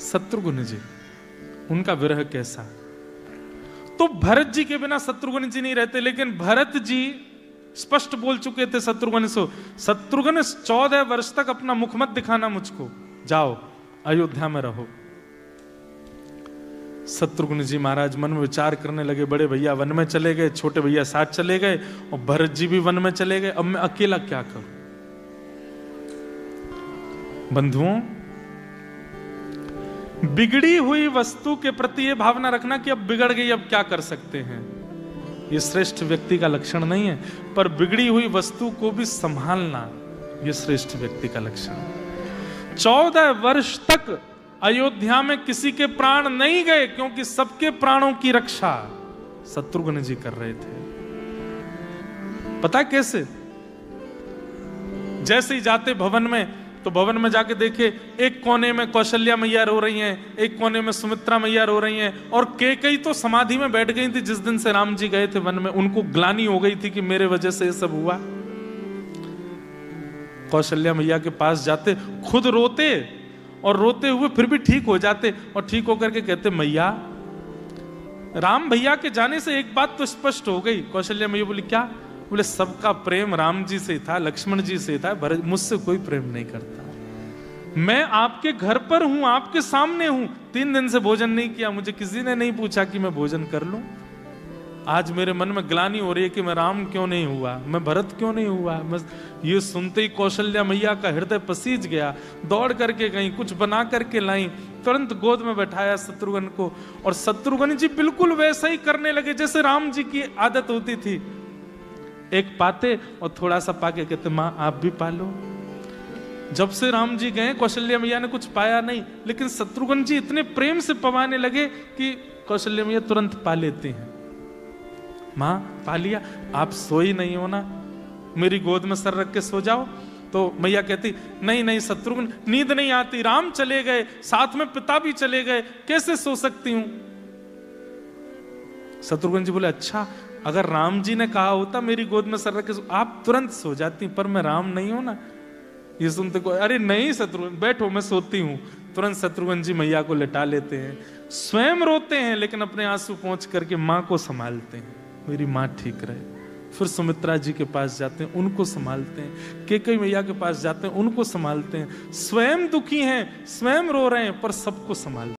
शत्रुघ्न जी, उनका विरह कैसा। तो भरत जी के बिना शत्रुघ्न जी नहीं रहते, लेकिन भरत जी स्पष्ट बोल चुके थे शत्रुघ्न से, शत्रुघ्न 14 वर्ष तक अपना मुख मत दिखाना मुझको, जाओ अयोध्या में रहो। शत्रुघ्न जी महाराज मन में विचार करने लगे, बड़े भैया वन में चले गए, छोटे भैया साथ चले गए, और भरत जी भी वन में चले गए, अब मैं अकेला क्या करूं। बंधुओं, बिगड़ी हुई वस्तु के प्रति यह भावना रखना कि अब बिगड़ गई, अब क्या कर सकते हैं, यह श्रेष्ठ व्यक्ति का लक्षण नहीं है। पर बिगड़ी हुई वस्तु को भी संभालना यह श्रेष्ठ व्यक्ति का लक्षण है। 14 वर्ष तक अयोध्या में किसी के प्राण नहीं गए, क्योंकि सबके प्राणों की रक्षा शत्रुघ्न जी कर रहे थे। पता कैसे? जैसे ही जाते भवन में, तो भवन में जाके देखे, एक कोने में कौशल्या मैया रो रही हैं, एक कोने में सुमित्रा मैया रो रही हैं, और कैकेयी तो समाधि में बैठ गई थी। जिस दिन से राम जी गए थे वन में, उनको ग्लानि हो गई थी कि मेरे वजह से ये सब हुआ। कौशल्या मैया के पास जाते, खुद रोते, और रोते हुए फिर भी ठीक हो जाते, और ठीक होकर के कहते, मैया राम भैया के जाने से एक बात तो स्पष्ट हो गई। कौशल्या मैया बोली, क्या? बोले, सबका प्रेम राम जी से था, लक्ष्मण जी से था, भरत मुझसे कोई प्रेम नहीं करता। मैं आपके घर पर हूं, आपके सामने हूं, 3 दिन से भोजन नहीं किया, मुझे किसी ने नहीं पूछा कि मैं भोजन कर लूं। आज मेरे मन में ग्लानि हो रही है कि मैं राम क्यों नहीं हुआ, मैं भरत क्यों नहीं हुआ। मैं ये सुनते ही कौशल्या मैया का हृदय पसीज गया, दौड़ करके गई, कुछ बना करके लाई, तुरंत गोद में बैठाया शत्रुघ्न को, और शत्रुघ्न जी बिल्कुल वैसा ही करने लगे जैसे राम जी की आदत होती थी। एक पाते और थोड़ा सा पाके कहते, माँ आप भी पालो। जब से राम जी गए, कौशल्या मैया ने कुछ पाया नहीं, लेकिन शत्रुघ्न जी इतने प्रेम से पवाने लगे कि कौशल्या मैया तुरंत पा लेती हैं। माँ पा लिया, आप सोई नहीं हो ना, मेरी गोद में सर रख के सो जाओ। तो मैया कहती, नहीं नहीं शत्रुघ्न, नींद नहीं आती, राम चले गए, साथ में पिता भी चले गए, कैसे सो सकती हूं। शत्रुघ्न जी बोले, अच्छा अगर राम जी ने कहा होता मेरी गोद में सर रख के आप तुरंत सो जाती, पर मैं राम नहीं हूं ना। ये सुनते को, अरे नहीं शत्रुघ्न बैठो, मैं सोती हूं। तुरंत शत्रुघ्न जी मैया को लिटा लेते हैं, स्वयं रोते हैं, लेकिन अपने आंसू पोंछ करके माँ को संभालते हैं, मेरी माँ ठीक रहे। फिर सुमित्रा जी के पास जाते हैं, उनको संभालते हैं, कैकेयी मैया के पास जाते हैं, उनको संभालते हैं। स्वयं दुखी हैं, स्वयं रो रहे हैं, पर सबको संभालते हैं।